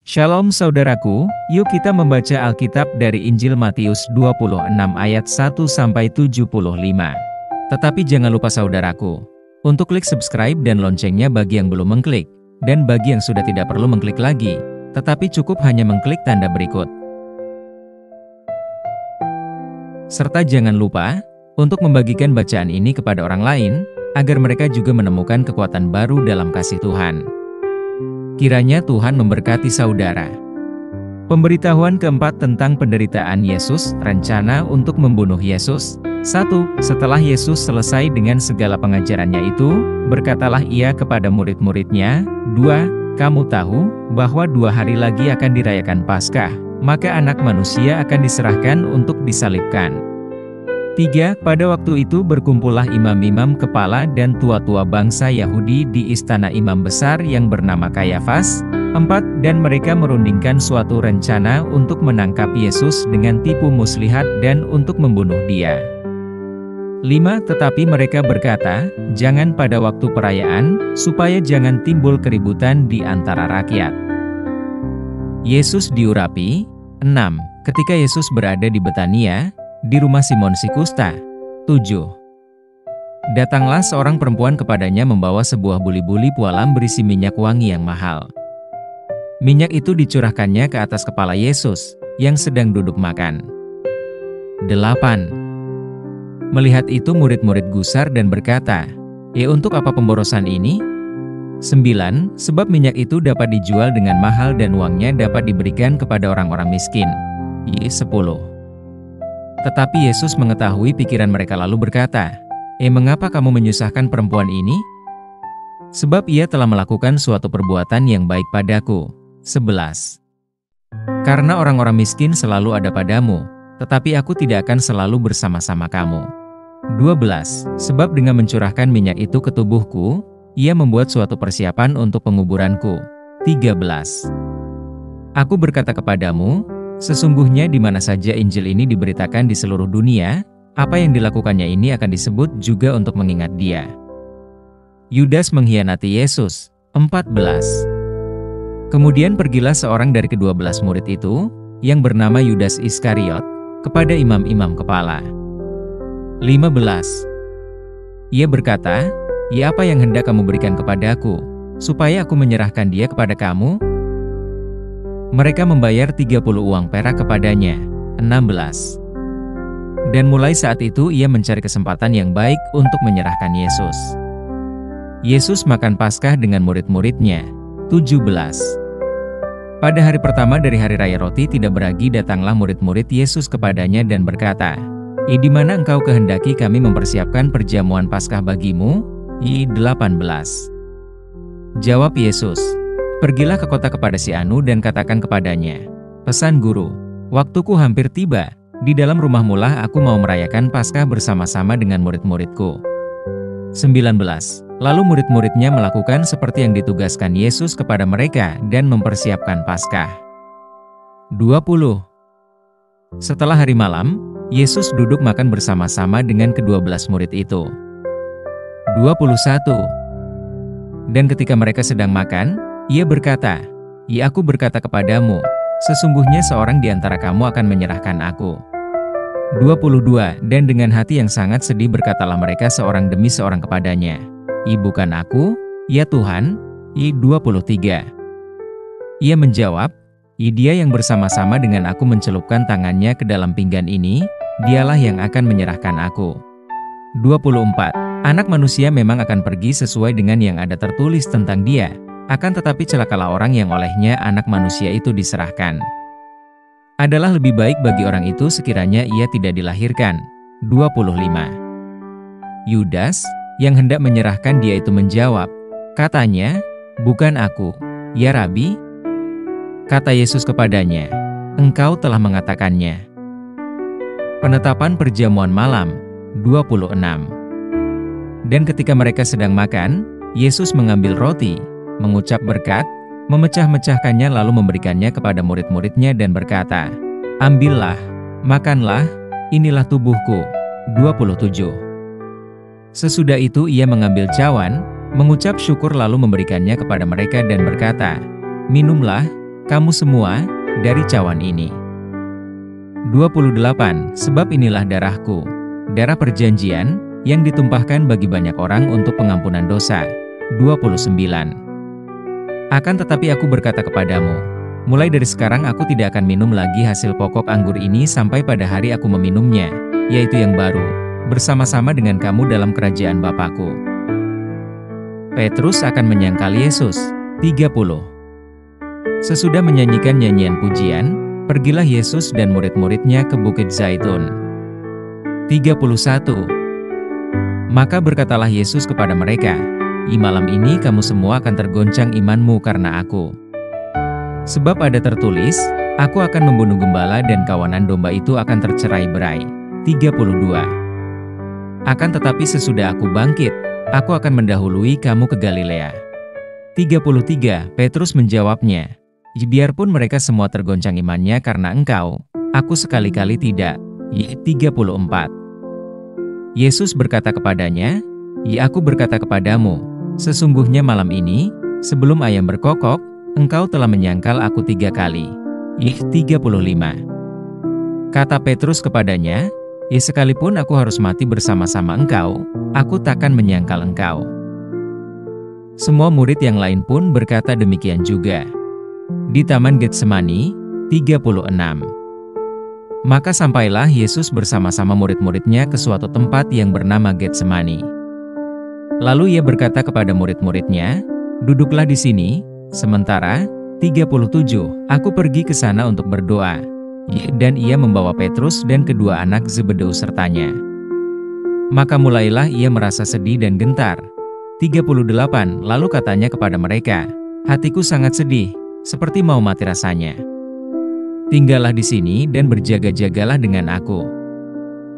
Shalom saudaraku, yuk kita membaca Alkitab dari Injil Matius 26 ayat 1-75. Tetapi jangan lupa saudaraku, untuk klik subscribe dan loncengnya bagi yang belum mengklik, dan bagi yang sudah tidak perlu mengklik lagi, tetapi cukup hanya mengklik tanda berikut. Serta jangan lupa, untuk membagikan bacaan ini kepada orang lain, agar mereka juga menemukan kekuatan baru dalam kasih Tuhan. Kiranya Tuhan memberkati saudara. Pemberitahuan keempat tentang penderitaan Yesus, rencana untuk membunuh Yesus. 1. Setelah Yesus selesai dengan segala pengajarannya itu, berkatalah ia kepada murid-muridnya, 2. Kamu tahu, bahwa 2 hari lagi akan dirayakan Paskah, maka Anak Manusia akan diserahkan untuk disalibkan. 3. Pada waktu itu berkumpullah imam-imam kepala dan tua-tua bangsa Yahudi di istana imam besar yang bernama Kayafas. 4. Dan mereka merundingkan suatu rencana untuk menangkap Yesus dengan tipu muslihat dan untuk membunuh dia. 5. Tetapi mereka berkata, jangan pada waktu perayaan, supaya jangan timbul keributan di antara rakyat. Yesus diurapi. 6. Ketika Yesus berada di Betania, di rumah Simon si Kusta. 7. Datanglah seorang perempuan kepadanya membawa sebuah buli-buli pualam berisi minyak wangi yang mahal. Minyak itu dicurahkannya ke atas kepala Yesus, yang sedang duduk makan. 8. Melihat itu murid-murid gusar dan berkata, untuk apa pemborosan ini? 9. Sebab minyak itu dapat dijual dengan mahal dan uangnya dapat diberikan kepada orang-orang miskin. 10. Tetapi Yesus mengetahui pikiran mereka lalu berkata, mengapa kamu menyusahkan perempuan ini? Sebab ia telah melakukan suatu perbuatan yang baik padaku. 11. Karena orang-orang miskin selalu ada padamu, tetapi aku tidak akan selalu bersama-sama kamu. 12. Sebab dengan mencurahkan minyak itu ke tubuhku, ia membuat suatu persiapan untuk penguburanku. 13. Aku berkata kepadamu, sesungguhnya di mana saja Injil ini diberitakan di seluruh dunia, apa yang dilakukannya ini akan disebut juga untuk mengingat dia. Yudas mengkhianati Yesus. 14. Kemudian pergilah seorang dari ke-12 murid itu, yang bernama Yudas Iskariot, kepada imam-imam kepala. 15. Ia berkata, apa yang hendak kamu berikan kepadaku, supaya aku menyerahkan dia kepada kamu? Mereka membayar 30 uang perak kepadanya. 16. Dan mulai saat itu ia mencari kesempatan yang baik untuk menyerahkan Yesus. Yesus makan Paskah dengan murid-muridnya. 17. Pada hari pertama dari hari raya roti tidak beragi datanglah murid-murid Yesus kepadanya dan berkata, di mana engkau kehendaki kami mempersiapkan perjamuan Paskah bagimu? 18. Jawab Yesus, pergilah ke kota kepada si Anu dan katakan kepadanya, pesan guru, waktuku hampir tiba, di dalam rumahmu lah aku mau merayakan Paskah bersama-sama dengan murid-muridku. 19. Lalu murid-muridnya melakukan seperti yang ditugaskan Yesus kepada mereka dan mempersiapkan Paskah. 20. Setelah hari malam, Yesus duduk makan bersama-sama dengan ke-12 murid itu. 21. Dan ketika mereka sedang makan, ia berkata, aku berkata kepadamu, sesungguhnya seorang di antara kamu akan menyerahkan aku. 22. Dan dengan hati yang sangat sedih berkatalah mereka seorang demi seorang kepadanya, bukan aku, ya Tuhan. 23. Ia menjawab, dia yang bersama-sama dengan aku mencelupkan tangannya ke dalam pinggan ini, dialah yang akan menyerahkan aku. 24. Anak Manusia memang akan pergi sesuai dengan yang ada tertulis tentang dia. Akan tetapi celakalah orang yang olehnya Anak Manusia itu diserahkan. Adalah lebih baik bagi orang itu sekiranya ia tidak dilahirkan. 25. Yudas, yang hendak menyerahkan dia itu menjawab, katanya, bukan aku, ya Rabi? Kata Yesus kepadanya, engkau telah mengatakannya. Penetapan perjamuan malam. 26. Dan ketika mereka sedang makan, Yesus mengambil roti, mengucap berkat, memecah-mecahkannya lalu memberikannya kepada murid-muridnya dan berkata, ambillah, makanlah, inilah tubuhku. 27. Sesudah itu ia mengambil cawan, mengucap syukur lalu memberikannya kepada mereka dan berkata, minumlah, kamu semua, dari cawan ini. 28. Sebab inilah darahku, darah perjanjian, yang ditumpahkan bagi banyak orang untuk pengampunan dosa. 29. Akan tetapi aku berkata kepadamu, mulai dari sekarang aku tidak akan minum lagi hasil pokok anggur ini sampai pada hari aku meminumnya, yaitu yang baru, bersama-sama dengan kamu dalam kerajaan Bapa-Ku. Petrus akan menyangkal Yesus. 30. Sesudah menyanyikan nyanyian pujian, pergilah Yesus dan murid-muridnya ke Bukit Zaitun. 31. Maka berkatalah Yesus kepada mereka, malam ini kamu semua akan tergoncang imanmu karena aku. Sebab ada tertulis, aku akan membunuh gembala dan kawanan domba itu akan tercerai-berai. 32. Akan tetapi sesudah aku bangkit, aku akan mendahului kamu ke Galilea. 33. Petrus menjawabnya, biarpun mereka semua tergoncang imannya karena engkau, aku sekali-kali tidak. 34. Yesus berkata kepadanya, aku berkata kepadamu, sesungguhnya malam ini, sebelum ayam berkokok, engkau telah menyangkal aku 3 kali. 35. Kata Petrus kepadanya, sekalipun aku harus mati bersama-sama engkau, aku takkan menyangkal engkau. Semua murid yang lain pun berkata demikian juga. Di Taman Getsemani, 36. Maka sampailah Yesus bersama-sama murid-muridnya ke suatu tempat yang bernama Getsemani. Lalu ia berkata kepada murid-muridnya, duduklah di sini, sementara, 37, aku pergi ke sana untuk berdoa. Dan ia membawa Petrus dan kedua anak Zebedeus sertanya. Maka mulailah ia merasa sedih dan gentar. 38, lalu katanya kepada mereka, hatiku sangat sedih, seperti mau mati rasanya. Tinggallah di sini dan berjaga-jagalah dengan aku.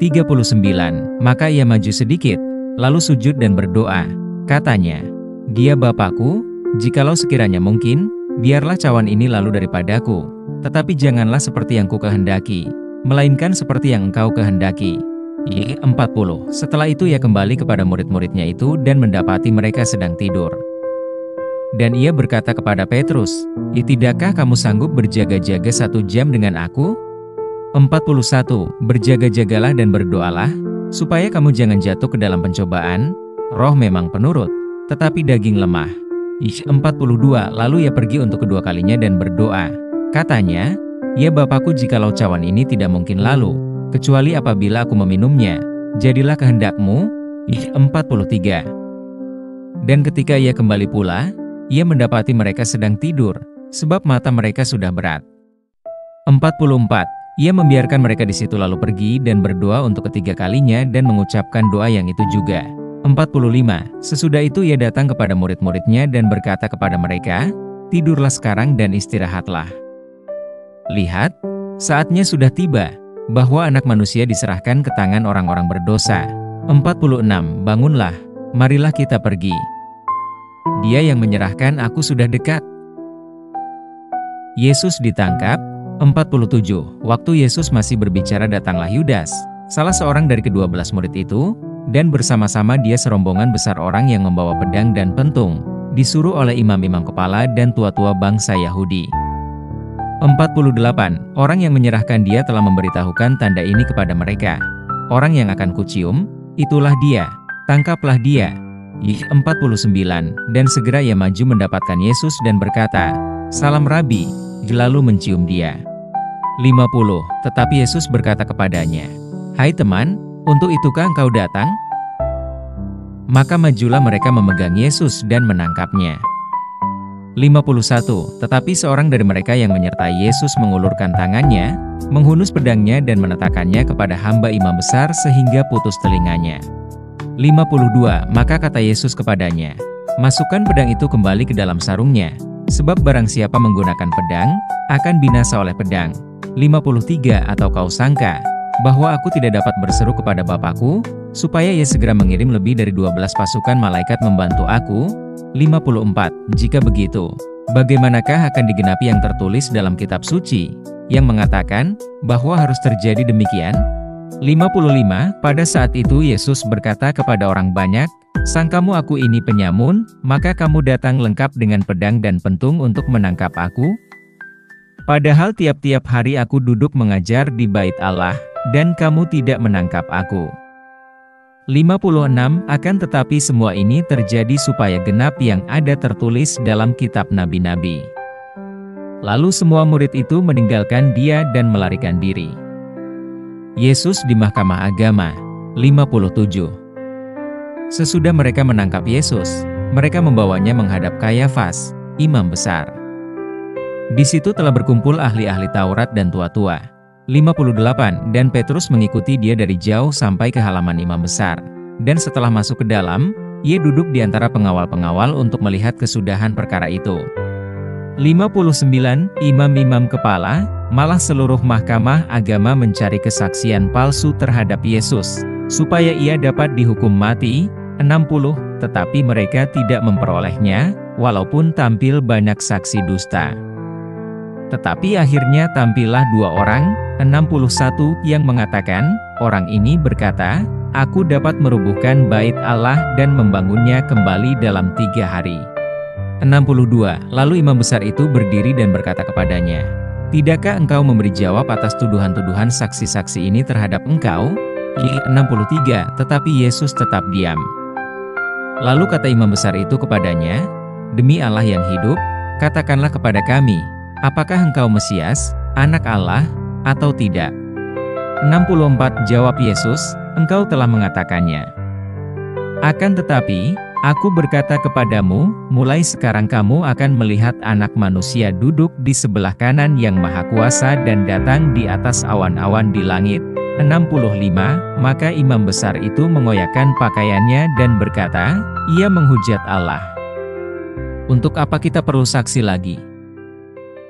39, maka ia maju sedikit, lalu sujud dan berdoa. Katanya, dia Bapakku, jikalau sekiranya mungkin, biarlah cawan ini lalu daripadaku, tetapi janganlah seperti yang ku kehendaki, melainkan seperti yang engkau kehendaki. 40. Setelah itu ia kembali kepada murid-muridnya itu dan mendapati mereka sedang tidur. Dan ia berkata kepada Petrus, tidakkah kamu sanggup berjaga-jaga 1 jam dengan aku? 41. Berjaga-jagalah dan berdoalah, supaya kamu jangan jatuh ke dalam pencobaan, roh memang penurut, tetapi daging lemah. 42. Lalu ia pergi untuk kedua kalinya dan berdoa. Katanya, ya Bapakku, jikalau cawan ini tidak mungkin lalu, kecuali apabila aku meminumnya, jadilah kehendakmu. 43. Dan ketika ia kembali pula, ia mendapati mereka sedang tidur, sebab mata mereka sudah berat. 44. Ia membiarkan mereka di situ lalu pergi dan berdoa untuk ketiga kalinya dan mengucapkan doa yang itu juga. 45. Sesudah itu ia datang kepada murid-muridnya dan berkata kepada mereka, tidurlah sekarang dan istirahatlah. Lihat, saatnya sudah tiba, bahwa anak manusia diserahkan ke tangan orang-orang berdosa. 46. Bangunlah, marilah kita pergi. Dia yang menyerahkan aku sudah dekat. Yesus ditangkap. 47. Waktu Yesus masih berbicara datanglah Yudas, salah seorang dari ke-12 murid itu, dan bersama-sama dia serombongan besar orang yang membawa pedang dan pentung, disuruh oleh imam-imam kepala dan tua-tua bangsa Yahudi. 48. Orang yang menyerahkan dia telah memberitahukan tanda ini kepada mereka. Orang yang akan kucium, itulah dia, tangkaplah dia. 49. Dan segera ia maju mendapatkan Yesus dan berkata, salam Rabi, lalu mencium dia. 50. Tetapi Yesus berkata kepadanya, hai teman, untuk itukah engkau datang? Maka majulah mereka memegang Yesus dan menangkapnya. 51. Tetapi seorang dari mereka yang menyertai Yesus mengulurkan tangannya, menghunus pedangnya dan menetakannya kepada hamba imam besar sehingga putus telinganya. 52. Maka kata Yesus kepadanya, masukkan pedang itu kembali ke dalam sarungnya, sebab barang siapa menggunakan pedang, akan binasa oleh pedang. 53. Atau kau sangka, bahwa aku tidak dapat berseru kepada Bapakku, supaya ia segera mengirim lebih dari 12 pasukan malaikat membantu aku? 54. Jika begitu, bagaimanakah akan digenapi yang tertulis dalam kitab suci, yang mengatakan, bahwa harus terjadi demikian? 55. Pada saat itu Yesus berkata kepada orang banyak, sangkamu aku ini penyamun, maka kamu datang lengkap dengan pedang dan pentung untuk menangkap aku? Padahal tiap-tiap hari aku duduk mengajar di bait Allah, dan kamu tidak menangkap aku. 56. Akan tetapi semua ini terjadi supaya genap yang ada tertulis dalam kitab nabi-nabi. Lalu semua murid itu meninggalkan dia dan melarikan diri. Yesus di Mahkamah Agama. 57. Sesudah mereka menangkap Yesus, mereka membawanya menghadap Kayafas, imam besar. Di situ telah berkumpul ahli-ahli Taurat dan tua-tua. 58. Dan Petrus mengikuti dia dari jauh sampai ke halaman imam besar. Dan setelah masuk ke dalam, ia duduk di antara pengawal-pengawal untuk melihat kesudahan perkara itu. 59. Imam-imam kepala, malah seluruh mahkamah agama mencari kesaksian palsu terhadap Yesus, supaya ia dapat dihukum mati. 60. Tetapi mereka tidak memperolehnya, walaupun tampil banyak saksi dusta. Tetapi akhirnya tampillah 2 orang, 61, yang mengatakan, orang ini berkata, aku dapat merubuhkan bait Allah dan membangunnya kembali dalam 3 hari. 62. Lalu imam besar itu berdiri dan berkata kepadanya, tidakkah engkau memberi jawab atas tuduhan-tuduhan saksi-saksi ini terhadap engkau? 63. Tetapi Yesus tetap diam. Lalu kata imam besar itu kepadanya, demi Allah yang hidup, katakanlah kepada kami, apakah engkau Mesias, anak Allah, atau tidak? 64. Jawab Yesus, engkau telah mengatakannya. Akan tetapi, aku berkata kepadamu, mulai sekarang kamu akan melihat Anak Manusia duduk di sebelah kanan Yang Maha Kuasa dan datang di atas awan-awan di langit. 65. Maka imam besar itu mengoyakkan pakaiannya dan berkata, ia menghujat Allah. Untuk apa kita perlu saksi lagi?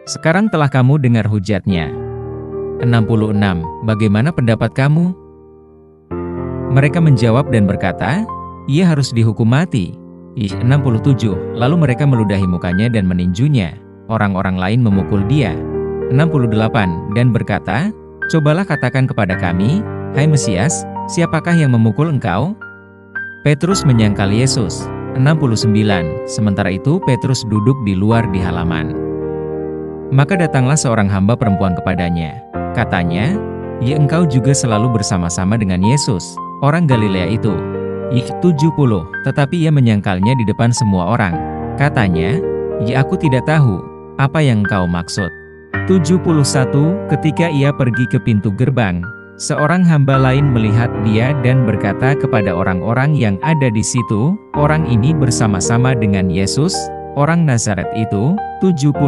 Sekarang telah kamu dengar hujatnya. 66. Bagaimana pendapat kamu? Mereka menjawab dan berkata, ia harus dihukum mati. 67. Lalu mereka meludahi mukanya dan meninjunya. Orang-orang lain memukul dia. 68. Dan berkata, cobalah katakan kepada kami, hai Mesias, siapakah yang memukul engkau? Petrus menyangkal Yesus. 69. Sementara itu Petrus duduk di luar di halaman. Maka datanglah seorang hamba perempuan kepadanya. Katanya, ya engkau juga selalu bersama-sama dengan Yesus, orang Galilea itu. 70. Tetapi ia menyangkalnya di depan semua orang. Katanya, ya aku tidak tahu, apa yang engkau maksud. 71. Ketika ia pergi ke pintu gerbang, seorang hamba lain melihat dia dan berkata kepada orang-orang yang ada di situ, orang ini bersama-sama dengan Yesus, orang Nazaret itu. 72.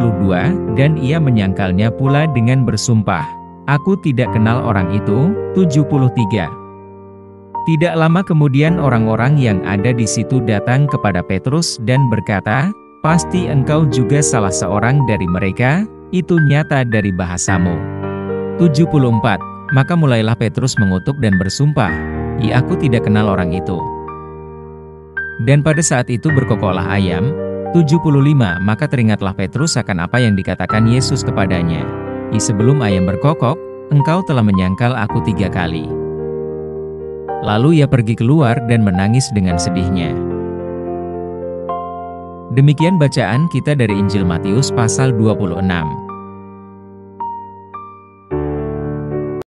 Dan ia menyangkalnya pula dengan bersumpah, aku tidak kenal orang itu. 73. Tidak lama kemudian orang-orang yang ada di situ datang kepada Petrus dan berkata, pasti engkau juga salah seorang dari mereka, itu nyata dari bahasamu. 74. Maka mulailah Petrus mengutuk dan bersumpah, ya aku tidak kenal orang itu. Dan pada saat itu berkokoklah ayam. 75. Maka teringatlah Petrus akan apa yang dikatakan Yesus kepadanya. Sebelum ayam berkokok, engkau telah menyangkal aku 3 kali. Lalu ia pergi keluar dan menangis dengan sedihnya. Demikian bacaan kita dari Injil Matius pasal 26.